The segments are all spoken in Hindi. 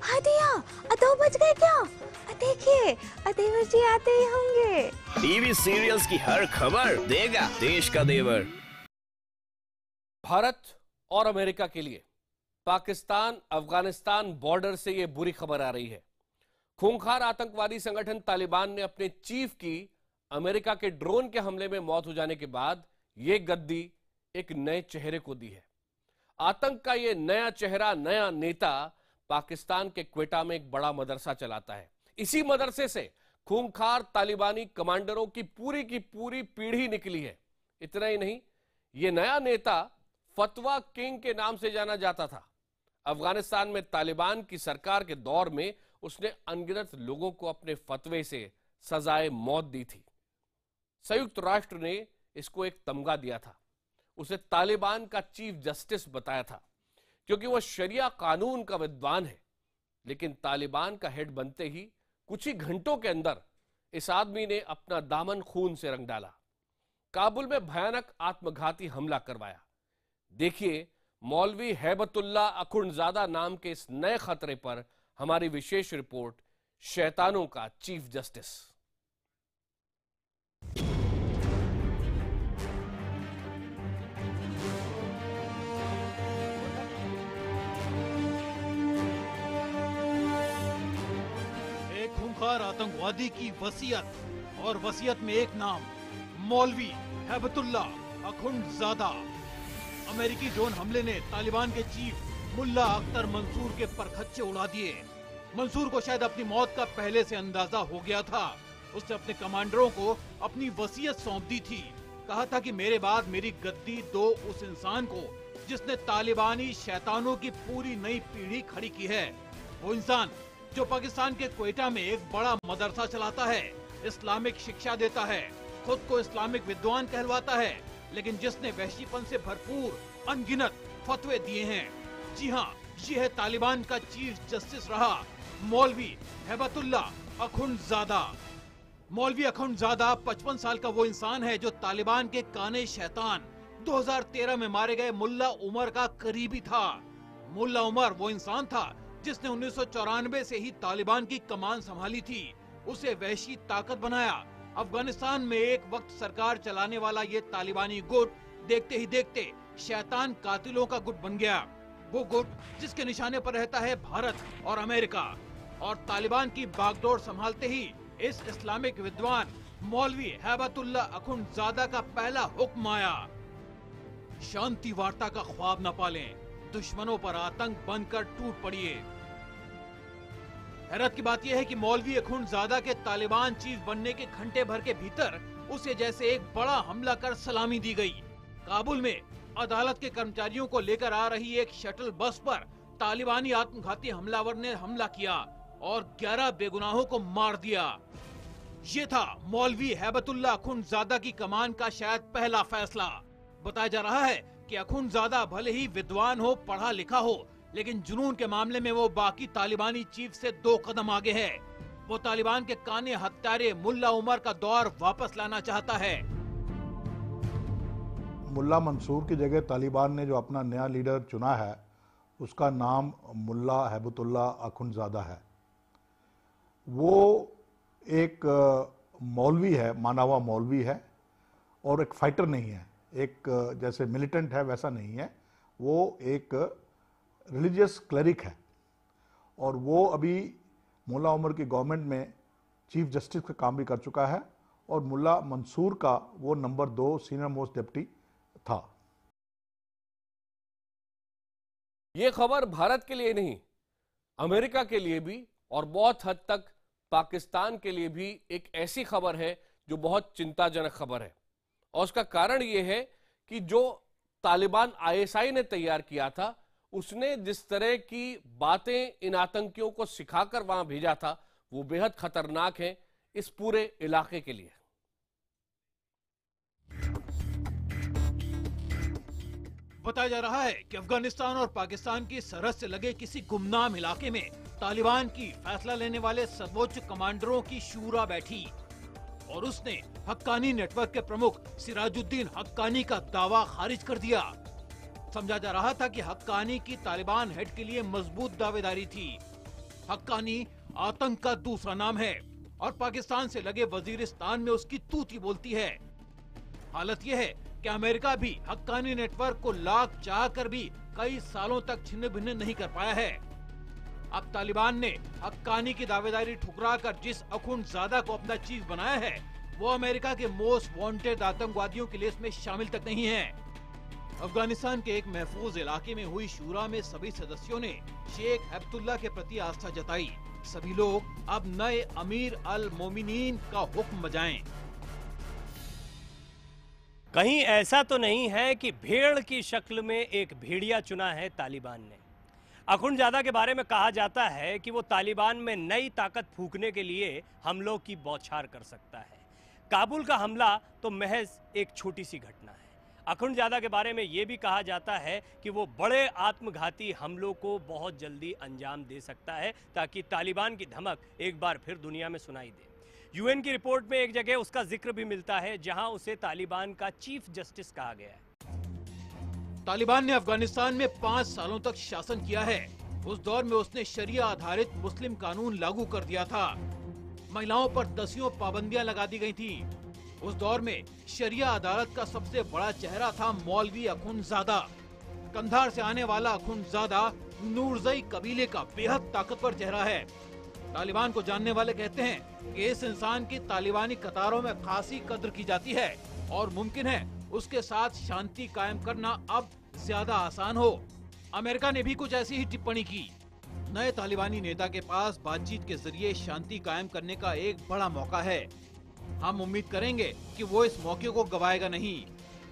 हाँ दिया, 2 बज गए क्या? देखिए, देवर जी आते ही होंगे। टीवी सीरियल्स की हर खबर देगा देश का देवर। भारत और अमेरिका के लिए पाकिस्तान अफगानिस्तान बॉर्डर से यह बुरी खबर आ रही है। खूंखार आतंकवादी संगठन तालिबान ने अपने चीफ की अमेरिका के ड्रोन के हमले में मौत हो जाने के बाद यह गद्दी एक नए चेहरे को दी है। आतंक का यह नया चेहरा, नया नेता पाकिस्तान के क्वेटा में एक बड़ा मदरसा चलाता है। इसी मदरसे से खूंखार तालिबानी कमांडरों की पूरी पीढ़ी निकली है। इतना ही नहीं, यह नया नेता फतवा किंग के नाम से जाना जाता था। अफगानिस्तान में तालिबान की सरकार के दौर में उसने अनगिनत लोगों को अपने फतवे से सजाए मौत दी थी। संयुक्त राष्ट्र ने इसको एक तमगा दिया था। उसे तालिबान का चीफ जस्टिस बताया था क्योंकि वह शरिया कानून का विद्वान है। लेकिन तालिबान का हेड बनते ही कुछ ही घंटों के अंदर इस आदमी ने अपना दामन खून से रंग डाला। काबुल में भयानक आत्मघाती हमला करवाया। देखिए मौलवी हैबतुल्ला अखुंडजादा नाम के इस नए खतरे पर हमारी विशेष रिपोर्ट, शैतानों का चीफ जस्टिस। एक खूंखार आतंकवादी की वसीयत, और वसीयत में एक नाम, मौलवी हैबतुल्ला अखुंडजादा। अमेरिकी ड्रोन हमले ने तालिबान के चीफ मुल्ला अख्तर मंसूर के परखच्चे उड़ा दिए। मंसूर को शायद अपनी मौत का पहले से अंदाजा हो गया था। उसने अपने कमांडरों को अपनी वसीयत सौंप दी थी। कहा था कि मेरे बाद मेरी गद्दी दो उस इंसान को जिसने तालिबानी शैतानों की पूरी नई पीढ़ी खड़ी की है। वो इंसान जो पाकिस्तान के क्वेटा में एक बड़ा मदरसा चलाता है, इस्लामिक शिक्षा देता है, खुद को इस्लामिक विद्वान कहलवाता है, लेकिन जिसने वहशीपन से भरपूर अनगिनत फतवे दिए हैं। जी हाँ, ये है तालिबान का चीफ जस्टिस रहा मौलवी हैबतुल्ला अखुंडजादा। मौलवी अखुंडजादा 55 साल का वो इंसान है जो तालिबान के काने शैतान 2013 में मारे गए मुल्ला उमर का करीबी था। मुल्ला उमर वो इंसान था जिसने 1994 से ही तालिबान की कमान संभाली थी, उसे वहशी ताकत बनाया। अफगानिस्तान में एक वक्त सरकार चलाने वाला ये तालिबानी गुट देखते ही देखते शैतान कातिलों का गुट बन गया। वो गुट जिसके निशाने पर रहता है भारत और अमेरिका। और तालिबान की बागडोर संभालते ही इस इस्लामिक विद्वान मौलवी हैबतुल्ला अखुंडजादा का पहला हुक्म आया, शांति वार्ता का ख्वाब न पालें, दुश्मनों पर आतंक बनकर टूट पड़िए। हैरत की बात यह है कि मौलवी अखुंडजादा के तालिबान चीफ बनने के घंटे भर के भीतर उसे जैसे एक बड़ा हमला कर सलामी दी गई। काबुल में अदालत के कर्मचारियों को लेकर आ रही एक शटल बस पर तालिबानी आत्मघाती हमलावर ने हमला किया और 11 बेगुनाहों को मार दिया। ये था मौलवी हैबतुल्ला अखुंडजादा की कमान का शायद पहला फैसला। बताया जा रहा है कि अखुंडजादा भले ही विद्वान हो, पढ़ा लिखा हो, लेकिन जुनून के मामले में वो बाकी तालिबानी चीफ से 2 कदम आगे है। वो तालिबान के काने हत्यारे मुल्ला उमर का दौर वापस लाना चाहता है। मुल्ला मंसूर की जगह तालिबान ने जो अपना नया लीडर चुना है उसका नाम मुल्ला हैबतुल्ला अखुंडजादा है। वो एक मौलवी है, माना हुआ मौलवी है, और एक फाइटर नहीं है, एक जैसे मिलिटेंट है वैसा नहीं है। वो एक रिलीजियस क्लरिक है और वो अभी मुल्ला उमर की गवर्नमेंट में चीफ जस्टिस का काम भी कर चुका है और मुल्ला मंसूर का वो नंबर 2 सीनियर मोस्ट डिप्टी था। यह खबर भारत के लिए नहीं, अमेरिका के लिए भी और बहुत हद तक पाकिस्तान के लिए भी एक ऐसी खबर है जो बहुत चिंताजनक खबर है। और उसका कारण यह है कि जो तालिबान आईएसआई ने तैयार किया था, उसने जिस तरह की बातें इन आतंकियों को सिखाकर वहां भेजा था, वो बेहद खतरनाक है इस पूरे इलाके के लिए। बताया जा रहा है कि अफगानिस्तान और पाकिस्तान की सरहद से लगे किसी गुमनाम इलाके में तालिबान की फैसला लेने वाले सर्वोच्च कमांडरों की शूरा बैठी और उसने हक्कानी नेटवर्क के प्रमुख सिराजुद्दीन हक्कानी का दावा खारिज कर दिया। समझा जा रहा था कि हक्कानी की तालिबान हेड के लिए मजबूत दावेदारी थी। हक्कानी आतंक का दूसरा नाम है और पाकिस्तान से लगे वजीरिस्तान में उसकी तूती बोलती है। हालत यह है कि अमेरिका भी हक्कानी नेटवर्क को लाख चाह कर भी कई सालों तक छिन्न भिन्न नहीं कर पाया है। अब तालिबान ने हक्कानी की दावेदारी ठुकराकर जिस अखुंडजादा को अपना चीफ बनाया है, वो अमेरिका के मोस्ट वांटेड आतंकवादियों की लिस्ट में शामिल तक नहीं है। अफगानिस्तान के एक महफूज इलाके में हुई शूरा में सभी सदस्यों ने शेख अब्दुल्ला के प्रति आस्था जताई। सभी लोग अब नए अमीर अल मोमिनीन का हुक्म बजाएं। कहीं ऐसा तो नहीं है कि भेड़ की शक्ल में एक भेड़िया चुना है तालिबान ने। अखुंडजादा के बारे में कहा जाता है कि वो तालिबान में नई ताकत फूंकने के लिए हमलों की बौछार कर सकता है। काबुल का हमला तो महज एक छोटी सी घटना है। अखुंडजादा के बारे में ये भी कहा जाता है कि वो बड़े आत्मघाती हमलों को बहुत जल्दी अंजाम दे सकता है ताकि तालिबान की धमक एक बार फिर दुनिया में सुनाई दे। यूएन की रिपोर्ट में एक जगह उसका जिक्र भी मिलता है जहां उसे तालिबान का चीफ जस्टिस कहा गया है। तालिबान ने अफगानिस्तान में 5 सालों तक शासन किया है। उस दौर में उसने शरिया आधारित मुस्लिम कानून लागू कर दिया था। महिलाओं पर दसियों पाबंदियां लगा दी गई थी। उस दौर में शरिया अदालत का सबसे बड़ा चेहरा था मौलवी अखुंडजादा। कंधार से आने वाला अखुंडजादा नूरजई कबीले का बेहद ताकतवर चेहरा है। तालिबान को जानने वाले कहते हैं कि इस इंसान की तालिबानी कतारों में खासी कद्र की जाती है और मुमकिन है उसके साथ शांति कायम करना अब ज्यादा आसान हो। अमेरिका ने भी कुछ ऐसी ही टिप्पणी की। नए तालिबानी नेता के पास बातचीत के जरिए शांति कायम करने का एक बड़ा मौका है। हम उम्मीद करेंगे कि वो इस मौके को गवाएगा नहीं।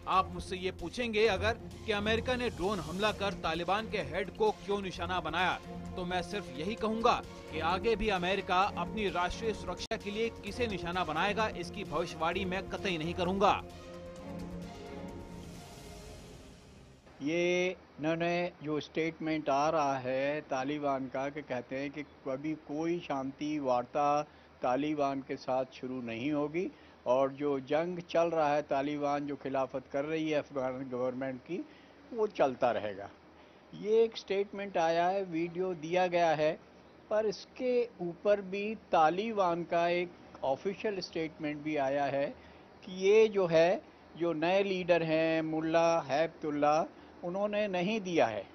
आप मुझसे ये पूछेंगे अगर कि अमेरिका ने ड्रोन हमला कर तालिबान के हेड को क्यों निशाना बनाया, तो मैं सिर्फ यही कहूंगा कि आगे भी अमेरिका अपनी राष्ट्रीय सुरक्षा के लिए किसे निशाना बनाएगा इसकी भविष्यवाणी मैं कतई नहीं करूंगा। ये इन्होंने जो स्टेटमेंट आ रहा है तालिबान का कि कहते हैं कि कभी कोई शांति वार्ता तालिबान के साथ शुरू नहीं होगी और जो जंग चल रहा है तालिबान जो खिलाफत कर रही है अफगान गवर्नमेंट की, वो चलता रहेगा। ये एक स्टेटमेंट आया है, वीडियो दिया गया है, पर इसके ऊपर भी तालिबान का एक ऑफिशियल स्टेटमेंट भी आया है कि ये जो है जो नए लीडर हैं मुल्ला हैबतुल्ला, उन्होंने नहीं दिया है।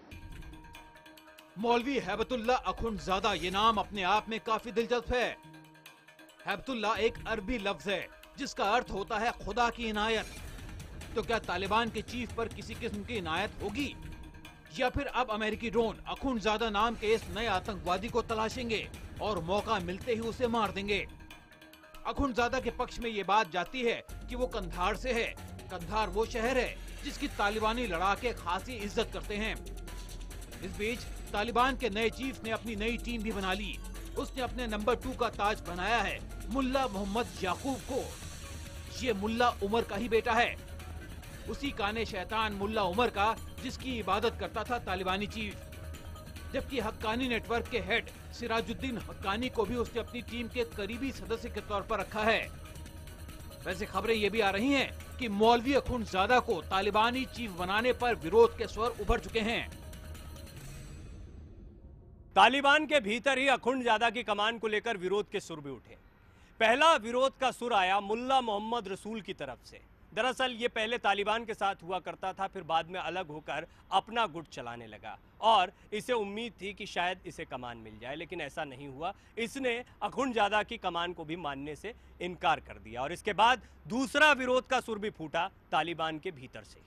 मौलवी हैबतुल्ला अखुंडजादा ये नाम अपने आप में काफी दिलचस्प है। हैबतुल्ला एक अरबी लफ्ज है जिसका अर्थ होता है खुदा की इनायत। तो क्या तालिबान के चीफ पर किसी किस्म की इनायत होगी या फिर अब अमेरिकी ड्रोन अखुंडजादा नाम के इस नए आतंकवादी को तलाशेंगे और मौका मिलते ही उसे मार देंगे? अखुंडजादा के पक्ष में ये बात जाती है कि वो कंधार से है। कंधार वो शहर है जिसकी तालिबानी लड़ाके खासी इज्जत करते हैं। इस बीच तालिबान के नए चीफ ने अपनी नई टीम भी बना ली। उसने अपने नंबर 2 का ताज बनाया है मुल्ला मोहम्मद याकूब को। ये मुल्ला उमर का ही बेटा है, उसी काने शैतान मुल्ला उमर का जिसकी इबादत करता था तालिबानी चीफ। जबकि हक्कानी नेटवर्क के हेड सिराजुद्दीन हक्कानी को भी उसने अपनी टीम के करीबी सदस्य के तौर पर रखा है। वैसे खबरें ये भी आ रही हैं कि मौलवी अखुंडजादा को तालिबानी चीफ बनाने पर विरोध के स्वर उभर चुके हैं। तालिबान के भीतर ही अखुंडजादा की कमान को लेकर विरोध के सुर भी उठे। पहला विरोध का सुर आया मुल्ला मोहम्मद रसूल की तरफ से। दरअसल ये पहले तालिबान के साथ हुआ करता था, फिर बाद में अलग होकर अपना गुट चलाने लगा और इसे उम्मीद थी कि शायद इसे कमान मिल जाए, लेकिन ऐसा नहीं हुआ। इसने अखुंडजादा की कमान को भी मानने से इनकार कर दिया और इसके बाद दूसरा विरोध का सुर भी फूटा तालिबान के भीतर से।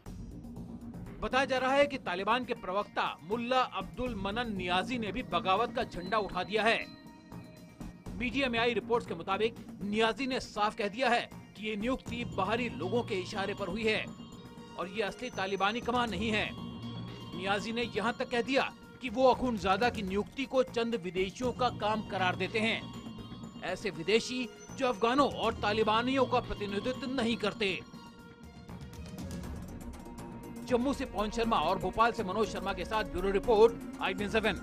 बताया जा रहा है कि तालिबान के प्रवक्ता मुल्ला अब्दुल मनन नियाजी ने भी बगावत का झंडा उठा दिया है। मीडिया में आई रिपोर्ट्स के मुताबिक नियाजी ने साफ कह दिया है कि ये नियुक्ति बाहरी लोगों के इशारे पर हुई है और ये असली तालिबानी कमान नहीं है। नियाजी ने यहाँ तक कह दिया कि वो अखुंडजादा की नियुक्ति को चंद विदेशियों का काम करार देते हैं, ऐसे विदेशी जो अफगानों और तालिबानियों का प्रतिनिधित्व नहीं करते। जम्मू से पवन शर्मा और भोपाल से मनोज शर्मा के साथ ब्यूरो रिपोर्ट IBN7।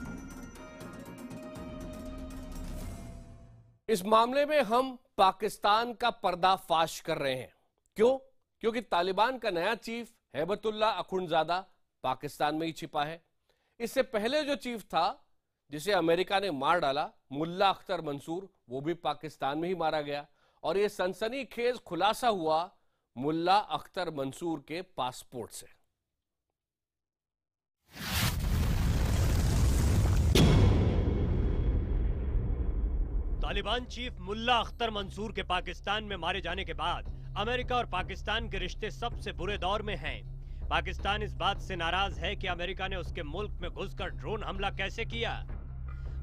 इस मामले में हम पाकिस्तान का पर्दाफाश कर रहे हैं। क्यों? क्योंकि तालिबान का नया चीफ हैबतुल्ला अखुंडजादा पाकिस्तान में ही छिपा है। इससे पहले जो चीफ था जिसे अमेरिका ने मार डाला, मुल्ला अख्तर मंसूर, वो भी पाकिस्तान में ही मारा गया। और यह सनसनीखेज खुलासा हुआ मुल्ला अख्तर मंसूर के पासपोर्ट से। तालिबान चीफ मुल्ला अख्तर मंसूर के पाकिस्तान में मारे जाने के बाद अमेरिका और पाकिस्तान के रिश्ते सबसे बुरे दौर में हैं। पाकिस्तान इस बात से नाराज है कि अमेरिका ने उसके मुल्क में घुसकर ड्रोन हमला कैसे किया।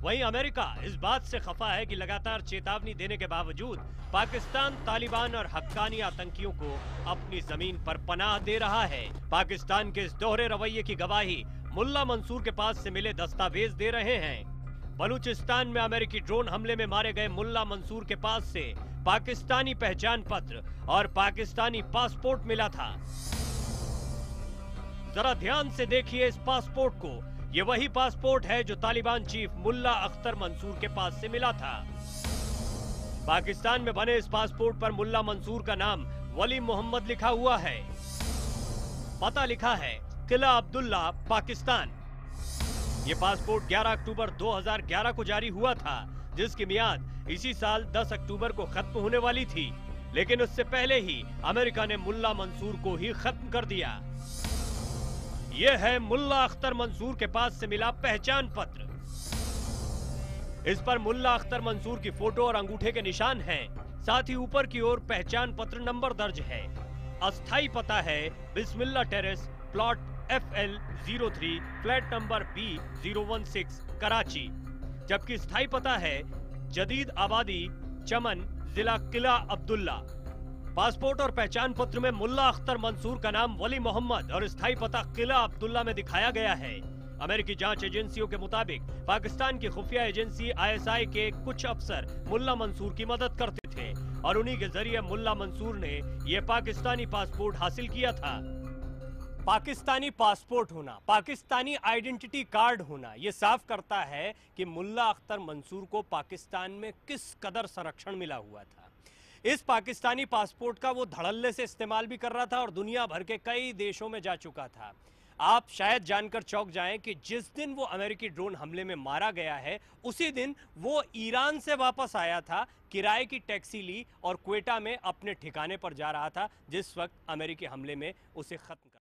वहीं अमेरिका इस बात से खफा है कि लगातार चेतावनी देने के बावजूद पाकिस्तान तालिबान और हक्कानी आतंकियों को अपनी जमीन पर पनाह दे रहा है। पाकिस्तान के इस दोहरे रवैये की गवाही मुल्ला मंसूर के पास से मिले दस्तावेज दे रहे हैं। बलूचिस्तान में अमेरिकी ड्रोन हमले में मारे गए मुल्ला मंसूर के पास से पाकिस्तानी पहचान पत्र और पाकिस्तानी पासपोर्ट मिला था। जरा ध्यान से देखिए इस पासपोर्ट को। ये वही पासपोर्ट है जो तालिबान चीफ मुल्ला अख्तर मंसूर के पास से मिला था। पाकिस्तान में बने इस पासपोर्ट पर मुल्ला मंसूर का नाम वली मोहम्मद लिखा हुआ है। पता लिखा है किला अब्दुल्ला, पाकिस्तान। ये पासपोर्ट 11 अक्टूबर 2011 को जारी हुआ था, जिसकी मियाद इसी साल 10 अक्टूबर को खत्म होने वाली थी। लेकिन उससे पहले ही अमेरिका ने मुल्ला मंसूर को ही खत्म कर दिया। यह है मुल्ला अख्तर मंसूर के पास से मिला पहचान पत्र। इस पर मुल्ला अख्तर मंसूर की फोटो और अंगूठे के निशान हैं। साथ ही ऊपर की ओर पहचान पत्र नंबर दर्ज है। अस्थाई पता है Bismillah terrace, plot FL03, flat number B016, Karachi. जबकि स्थायी पता है जदीद आबादी, चमन, जिला किला अब्दुल्ला। पासपोर्ट और पहचान पत्र में मुल्ला अख्तर मंसूर का नाम वली मोहम्मद और स्थायी पता किला अब्दुल्ला में दिखाया गया है। अमेरिकी जांच एजेंसियों के मुताबिक पाकिस्तान की खुफिया एजेंसी ISI के कुछ अफसर मुल्ला मंसूर की मदद करते थे और उन्हीं के जरिए मुल्ला मंसूर ने यह पाकिस्तानी पासपोर्ट हासिल किया था। पाकिस्तानी पासपोर्ट होना, पाकिस्तानी आइडेंटिटी कार्ड होना, यह साफ करता है कि मुल्ला अख्तर मंसूर को पाकिस्तान में किस कदर संरक्षण मिला हुआ था। इस पाकिस्तानी पासपोर्ट का वो धड़ल्ले से इस्तेमाल भी कर रहा था और दुनिया भर के कई देशों में जा चुका था। आप शायद जानकर चौंक जाएं कि जिस दिन वो अमेरिकी ड्रोन हमले में मारा गया है, उसी दिन वो ईरान से वापस आया था, किराए की टैक्सी ली और क्वेटा में अपने ठिकाने पर जा रहा था, जिस वक्त अमेरिकी हमले में उसे खत्म कर